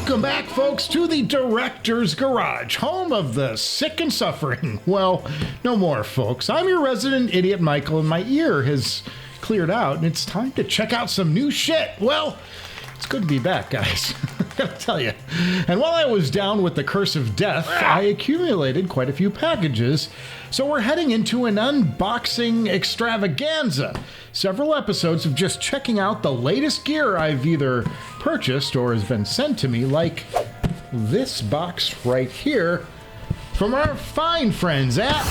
Welcome back, folks, to the Director's Garage, home of the sick and suffering. Well, no more, folks. I'm your resident idiot, Michael, and my ear has cleared out, and it's time to check out some new shit. Well, it's good to be back, guys. I gotta tell you. And while I was down with the curse of death, I accumulated quite a few packages, so we're heading into an unboxing extravaganza. Several episodes of just checking out the latest gear I've either purchased or has been sent to me, like this box right here from our fine friends at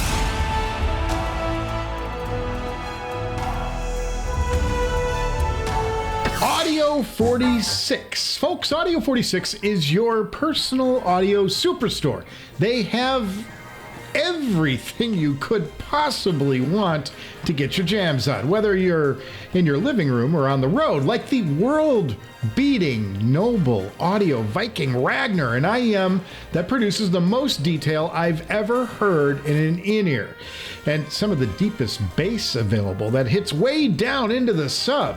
Audio 46. Folks, Audio 46 is your personal audio superstore. They have everything you could possibly want to get your jams on, whether you're in your living room or on the road, like the world-beating Noble Audio Viking Ragnar, an IEM that produces the most detail I've ever heard in an in-ear, and some of the deepest bass available that hits way down into the sub.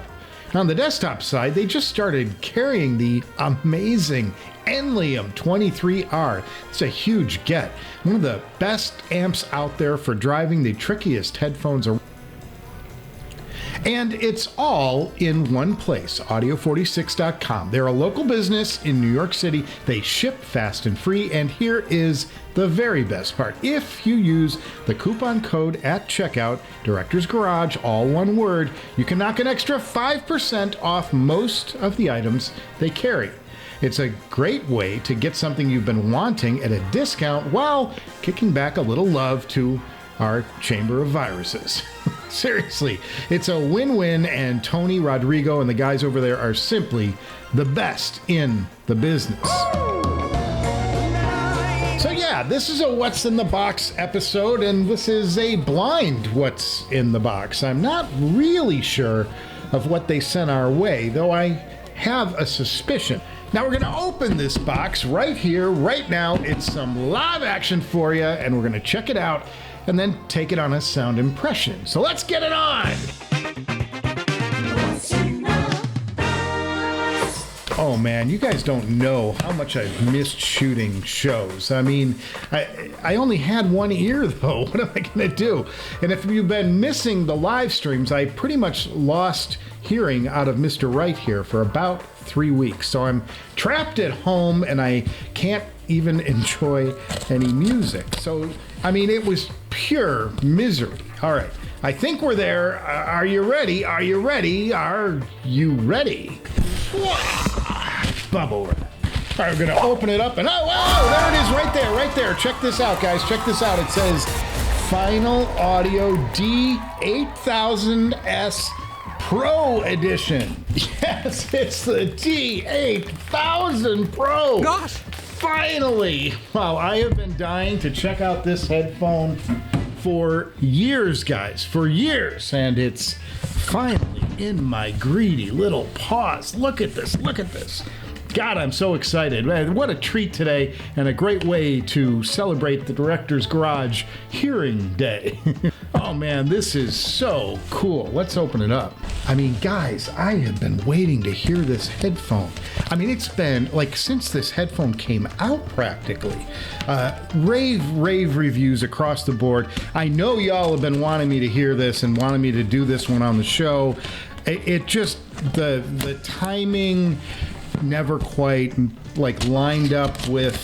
On the desktop side, they just started carrying the amazing Enlium 23R. It's a huge get. One of the best amps out there for driving the trickiest headphones around. And it's all in one place, audio46.com. They're a local business in New York City. They ship fast and free, and here is the very best part. If you use the coupon code at checkout, Director's Garage, all one word, you can knock an extra 5% off most of the items they carry. It's a great way to get something you've been wanting at a discount while kicking back a little love to our Chamber of Viruses. Seriously, it's a win-win, and Tony, Rodrigo, and the guys over there are simply the best in the business. So yeah, this is a What's in the Box episode, and this is a blind What's in the Box. I'm not really sure of what they sent our way, though I have a suspicion. Now we're gonna open this box right here, right now. It's some live action for you, and we're gonna check it out and then take it on a sound impression. So let's get it on! Oh man, you guys don't know how much I've missed shooting shows. I mean, I only had one ear though. What am I gonna do? And if you've been missing the live streams, I pretty much lost hearing out of Mr. Right here for about 3 weeks. So I'm trapped at home and I can't even enjoy any music. So, I mean, it was pure misery. All right, I think we're there. Are you ready? Are you ready? Are you ready? Bubble wrap. All right, we're gonna open it up and oh, wow, there it is right there, right there. Check this out, guys, check this out. It says Final Audio D8000 Pro Edition. Yes, it's the D8000 Pro. Gosh! Finally! Wow, I have been dying to check out this headphone for years, guys, for years, and it's finally in my greedy little paws. Look at this, look at this. God, I'm so excited. Man, what a treat today, and a great way to celebrate the Director's Garage Hearing Day. Oh man, this is so cool. Let's open it up. I mean, guys, I have been waiting to hear this headphone. I mean, it's been like since this headphone came out practically. Rave reviews across the board. I know y'all have been wanting me to hear this and wanting me to do this one on the show. It just, the timing never quite like lined up with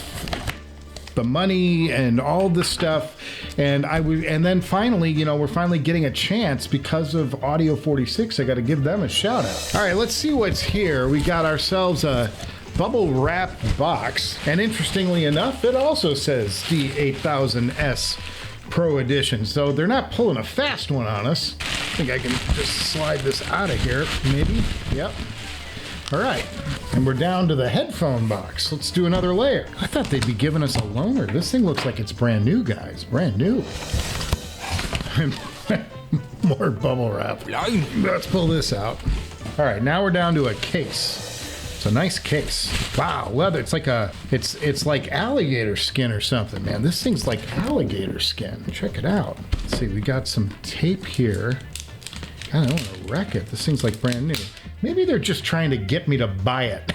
the money and all the stuff, and then finally, you know, we're finally getting a chance because of Audio 46. I got to give them a shout out. All right, let's see what's here. We got ourselves a bubble wrap box, and interestingly enough, it also says D8000S Pro Edition, so they're not pulling a fast one on us. I think I can just slide this out of here, maybe. Yep. All right, and we're down to the headphone box. Let's do another layer. I thought they'd be giving us a loaner. This thing looks like it's brand new, guys. Brand new. More bubble wrap. Let's pull this out. All right, now we're down to a case. It's a nice case. Wow, leather. It's like it's like alligator skin or something, man. This thing's like alligator skin. Check it out. Let's see, we got some tape here. God, I don't want to wreck it. This thing's like brand new. Maybe they're just trying to get me to buy it.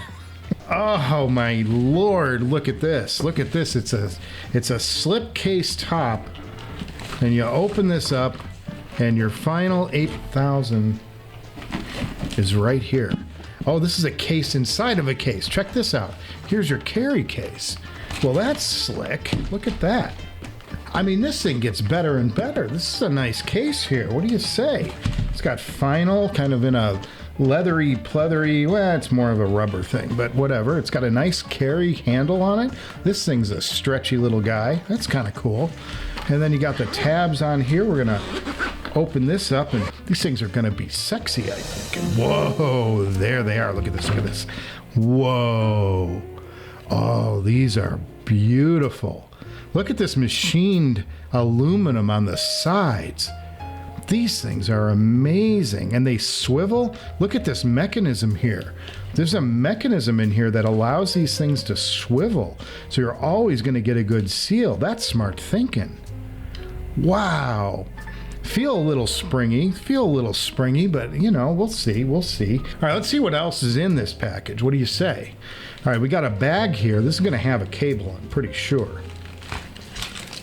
Oh my Lord, look at this. Look at this. It's a slip case top. And you open this up and your final 8000 is right here. Oh, this is a case inside of a case. Check this out. Here's your carry case. Well, that's slick. Look at that. I mean, this thing gets better and better. This is a nice case here. What do you say? It's got vinyl kind of in a leathery, pleathery, well, it's more of a rubber thing, but whatever. It's got a nice carry handle on it. This thing's a stretchy little guy. That's kind of cool. And then you got the tabs on here. We're going to open this up, and these things are going to be sexy, I think. And whoa, there they are. Look at this. Look at this. Whoa. Oh, these are beautiful. Look at this machined aluminum on the sides. These things are amazing, and they swivel. Look at this mechanism here. There's a mechanism in here that allows these things to swivel, so you're always going to get a good seal. That's smart thinking. Wow. Feel a little springy, but you know, we'll see. All right, let's see what else is in this package. What do you say? All right, we got a bag here. This is going to have a cable, I'm pretty sure.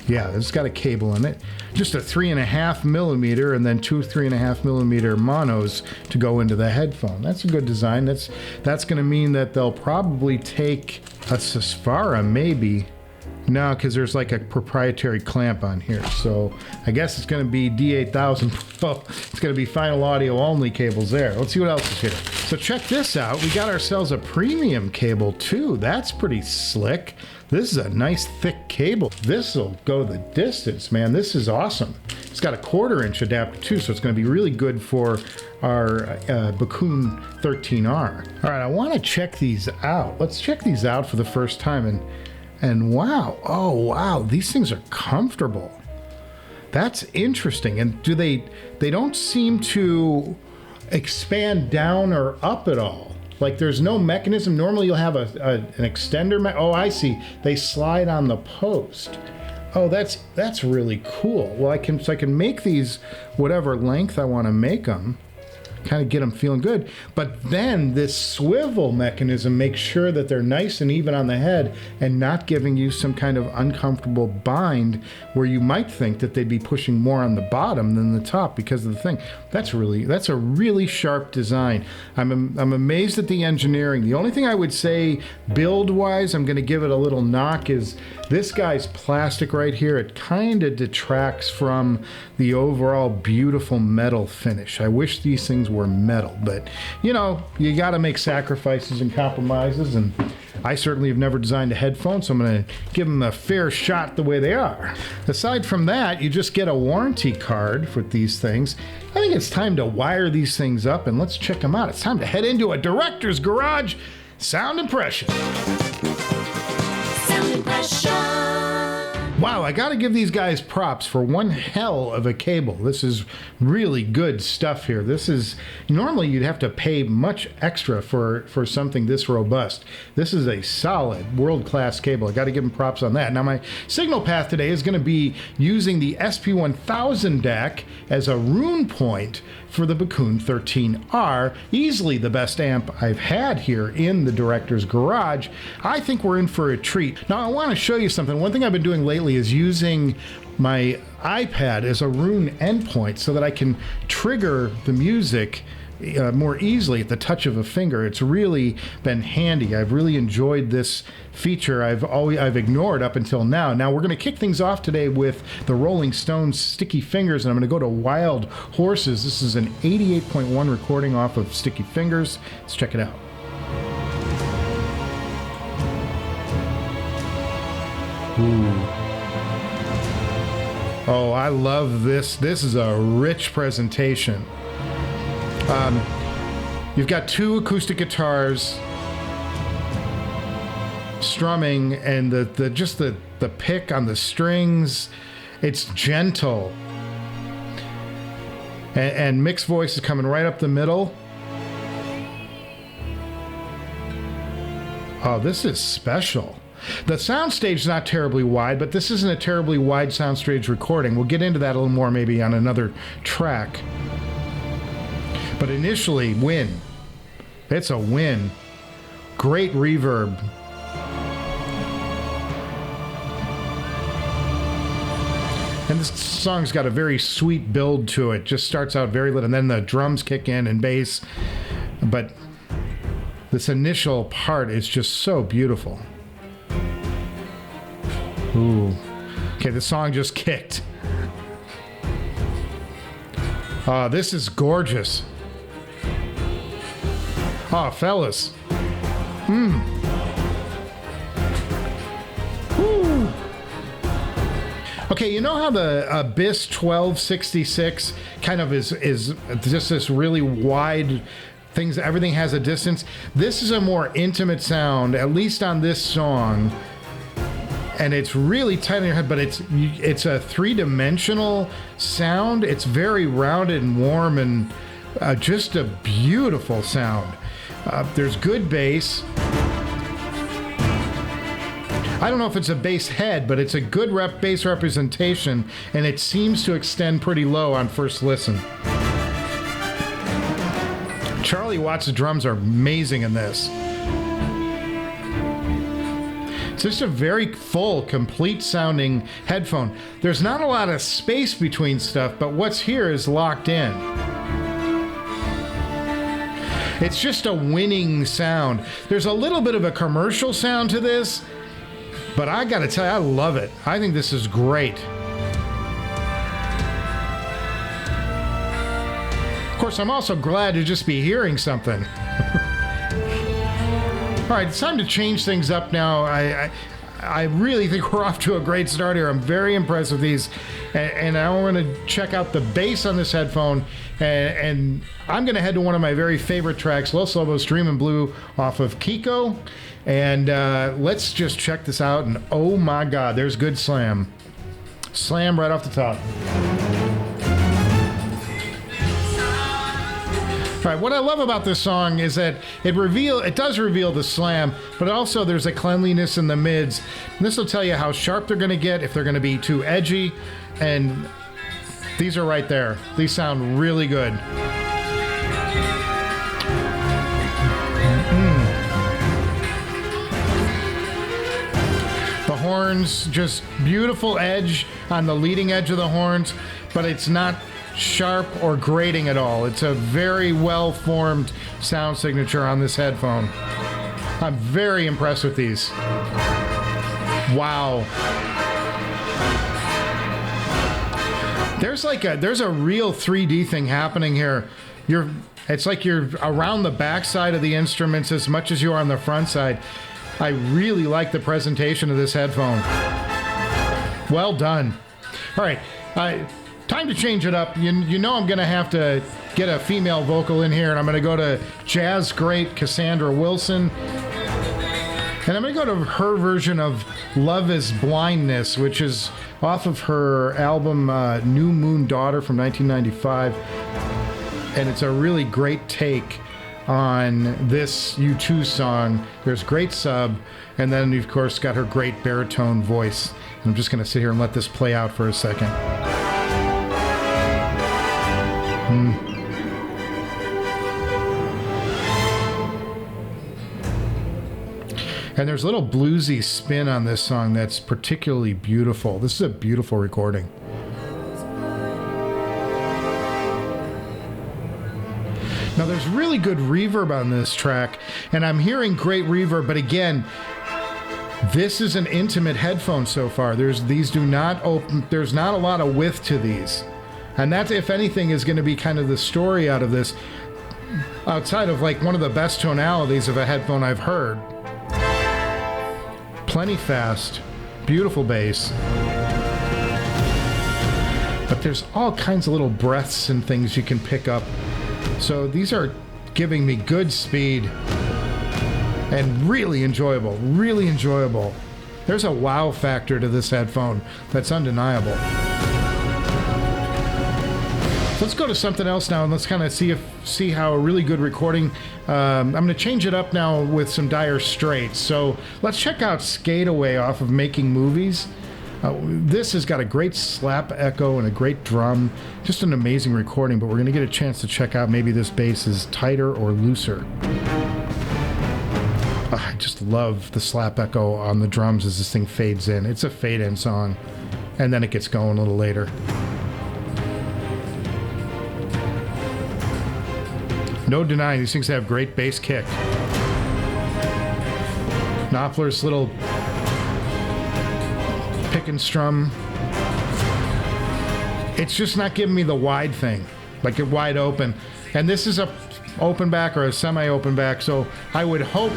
Yeah, it's got a cable in it. Just a 3.5 millimeter and then two 3.5 millimeter monos to go into the headphone. That's a good design. That's going to mean that they'll probably take a Susvara, maybe. No, because there's like a proprietary clamp on here. So I guess it's going to be D8000 Pro. It's going to be final audio only cables there. Let's see what else is here. So check this out. We got ourselves a premium cable too. That's pretty slick. This is a nice thick cable. This will go the distance, man. This is awesome. It's got a 1/4 inch adapter too, so it's going to be really good for our Bakun 13R. All right, I want to check these out. Let's check these out for the first time. And wow, oh wow, these things are comfortable. That's interesting. And they don't seem to expand down or up at all. Like there's no mechanism. Normally you'll have an extender. Oh, I see. They slide on the post. Oh, that's really cool. Well, I can make these whatever length I want to make them. Kind of get them feeling good. But then this swivel mechanism makes sure that they're nice and even on the head and not giving you some kind of uncomfortable bind where you might think that they'd be pushing more on the bottom than the top because of the thing. That's a really sharp design. I'm amazed at the engineering. The only thing I would say build-wise, I'm going to give it a little knock, is this guy's plastic right here. It kind of detracts from the overall beautiful metal finish. I wish these things were metal, but you know, you got to make sacrifices and compromises, and I certainly have never designed a headphone, so I'm going to give them a fair shot the way they are. Aside from that, you just get a warranty card for these things. I think it's time to wire these things up, and let's check them out. It's time to head into a director's garage sound impression. Sound impression. Wow, I gotta give these guys props for one hell of a cable. This is really good stuff here. This is, normally you'd have to pay much extra for something this robust. This is a solid world-class cable. I gotta give them props on that. Now my signal path today is gonna be using the SP1000 DAC as a rune point for the Bakun 13R, easily the best amp I've had here in the director's garage. I think we're in for a treat. Now I want to show you something. One thing I've been doing lately is using my iPad as a rune endpoint so that I can trigger the music more easily at the touch of a finger. It's really been handy. I've really enjoyed this feature I've ignored up until now. Now we're going to kick things off today with the Rolling Stones Sticky Fingers, and I'm going to go to Wild Horses. This is an 88.1 recording off of Sticky Fingers. Let's check it out. Ooh. Oh, I love this. This is a rich presentation. You've got two acoustic guitars strumming, and the pick on the strings, it's gentle, and mixed voice is coming right up the middle. Oh, this is special. The soundstage is not terribly wide, but this isn't a terribly wide soundstage recording. We'll get into that a little more maybe on another track. But initially, win. It's a win. great reverb. And this song's got a very sweet build to it. Just starts out very little, and then the drums kick in and bass. But this initial part is just so beautiful. Ooh. Okay, the song just kicked. This is gorgeous. Oh, fellas. Woo. Okay, you know how the Abyss 1266 kind of is just this really wide things, everything has a distance? This is a more intimate sound, at least on this song. And it's really tight in your head, but it's a three-dimensional sound. It's very rounded and warm, and just a beautiful sound. There's good bass. I don't know if it's a bass head, but it's a good bass representation, and it seems to extend pretty low on first listen. Charlie Watts' drums are amazing in this. It's just a very full, complete sounding headphone. There's not a lot of space between stuff, but what's here is locked in. It's just a winning sound. There's a little bit of a commercial sound to this, but I gotta tell you, I love it. I think this is great. Of course, I'm also glad to just be hearing something. All right, it's time to change things up now. I really think we're off to a great start here. I'm very impressed with these, and I want to check out the bass on this headphone, and I'm going to head to one of my very favorite tracks, Los Lobos Dream in Blue off of Kiko, and let's just check this out, and oh my God, there's good slam. Slam right off the top. All right, what I love about this song is that it does reveal the slam, but also there's a cleanliness in the mids. And this will tell you how sharp they're going to get, if they're going to be too edgy, and these are right there. These sound really good. The horns, just beautiful edge on the leading edge of the horns, but it's not sharp or grating at all. It's a very well-formed sound signature on this headphone. I'm very impressed with these. Wow. There's a real 3D thing happening here. It's like you're around the back side of the instruments as much as you are on the front side. I really like the presentation of this headphone. Well done. All right. Time to change it up. You know I'm going to have to get a female vocal in here, and I'm going to go to jazz great Cassandra Wilson. And I'm going to go to her version of Love is Blindness, which is off of her album New Moon Daughter from 1995. And it's a really great take on this U2 song. There's great sub, and then you've, of course, got her great baritone voice. And I'm just going to sit here and let this play out for a second. And there's a little bluesy spin on this song that's particularly beautiful. This is a beautiful recording. Now there's really good reverb on this track, and I'm hearing great reverb, but again, this is an intimate headphone so far. These do not open, there's not a lot of width to these. And that, if anything, is going to be kind of the story out of this, outside of like one of the best tonalities of a headphone I've heard. Plenty fast, beautiful bass. But there's all kinds of little breaths and things you can pick up. So these are giving me good speed and really enjoyable, really enjoyable. There's a wow factor to this headphone that's undeniable. Let's go to something else now, and let's kind of see how a really good recording. I'm going to change it up now with some Dire Straits. So let's check out Skate Away off of Making Movies. This has got a great slap echo and a great drum. Just an amazing recording, but we're going to get a chance to check out maybe this bass is tighter or looser. I just love the slap echo on the drums as this thing fades in. It's a fade-in song, and then it gets going a little later. No denying, these things have great bass kick. Knopfler's little pick and strum. It's just not giving me the wide thing, like it wide open. And this is a open back or a semi-open back, so I would hope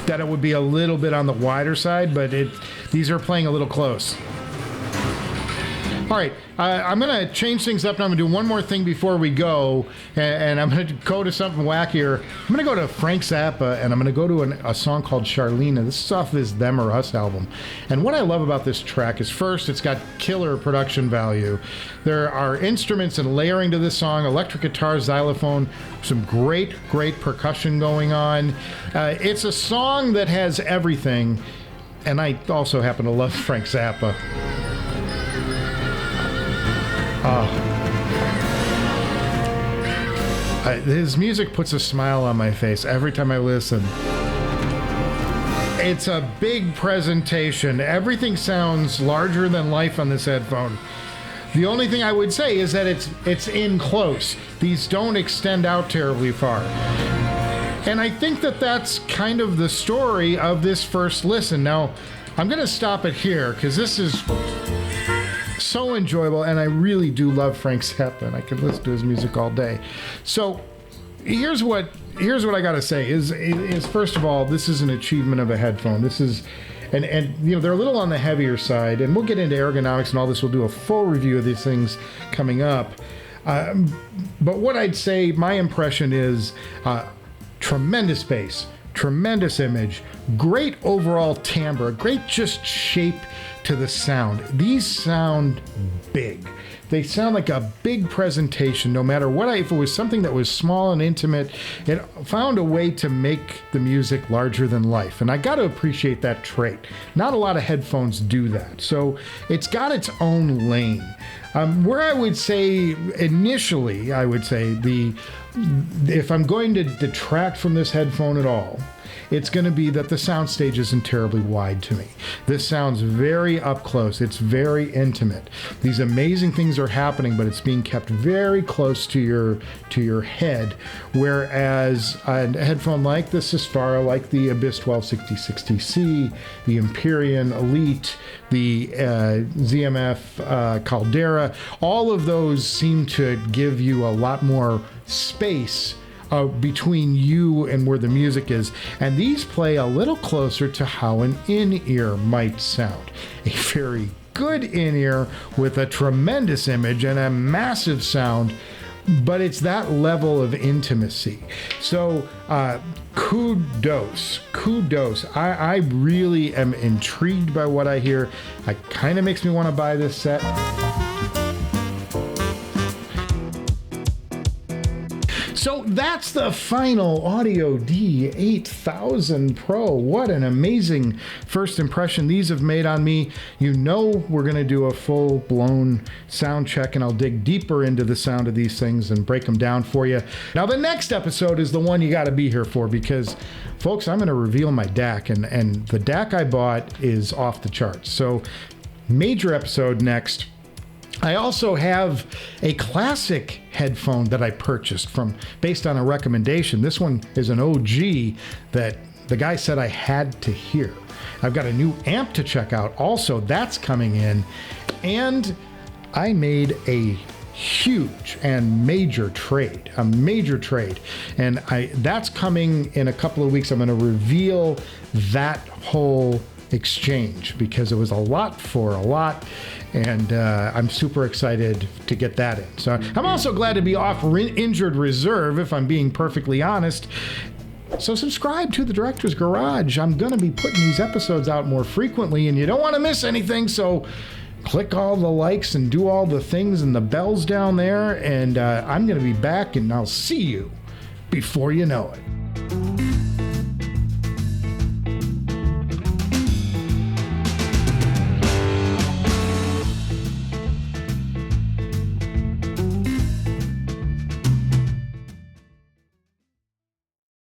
that it would be a little bit on the wider side, but these are playing a little close. All right, I'm going to change things up, and I'm going to do one more thing before we go, and I'm going to go to something wackier. I'm going to go to Frank Zappa, and I'm going to go to a song called Charlena. This is off his Them or Us album. And what I love about this track is, first, it's got killer production value. There are instruments and layering to this song, electric guitar, xylophone, some great percussion going on. It's a song that has everything, and I also happen to love Frank Zappa. His music puts a smile on my face every time I listen. It's a big presentation. Everything sounds larger than life on this headphone. The only thing I would say is that it's in close. These don't extend out terribly far. And I think that that's kind of the story of this first listen. Now, I'm going to stop it here because this is so enjoyable, and I really do love Frank Zappa, and I could listen to his music all day. So here's what I gotta say is first of all, this is an achievement of a headphone. This is and you know, they're a little on the heavier side, and we'll get into ergonomics and all this. We'll do a full review of these things coming up. But what I'd say, my impression is tremendous bass, tremendous image, great overall timbre, great just shape to the sound. These sound big. They sound like a big presentation, no matter what. If it was something that was small and intimate, it found a way to make the music larger than life. And I got to appreciate that trait. Not a lot of headphones do that. So it's got its own lane. Where I would say initially, if I'm going to detract from this headphone at all, it's going to be that the soundstage isn't terribly wide to me. This sounds very up close. It's very intimate. These amazing things are happening, but it's being kept very close to your head. Whereas a headphone like the Susvara, like the Abyss 1260-60C, the Empyrean Elite, the ZMF Caldera, all of those seem to give you a lot more space between you and where the music is. And these play a little closer to how an in-ear might sound. A very good in-ear with a tremendous image and a massive sound, but it's that level of intimacy. So kudos. I really am intrigued by what I hear. It kind of makes me want to buy this set. So that's the final Audio D8000 Pro. What an amazing first impression these have made on me. You know we're going to do a full-blown sound check, and I'll dig deeper into the sound of these things and break them down for you. Now, the next episode is the one you got to be here for because, folks, I'm going to reveal my DAC, and the DAC I bought is off the charts. So, major episode next. I also have a classic headphone that I purchased based on a recommendation. This one is an OG that the guy said I had to hear. I've got a new amp to check out also. That's coming in. And I made a huge and major trade, And that's coming in a couple of weeks. I'm going to reveal that whole exchange because it was a lot for a lot. And I'm super excited to get that in. So I'm also glad to be off injured reserve, if I'm being perfectly honest. So subscribe to the Director's Garage. I'm going to be putting these episodes out more frequently, and you don't want to miss anything. So click all the likes and do all the things and the bells down there. And I'm going to be back, and I'll see you before you know it.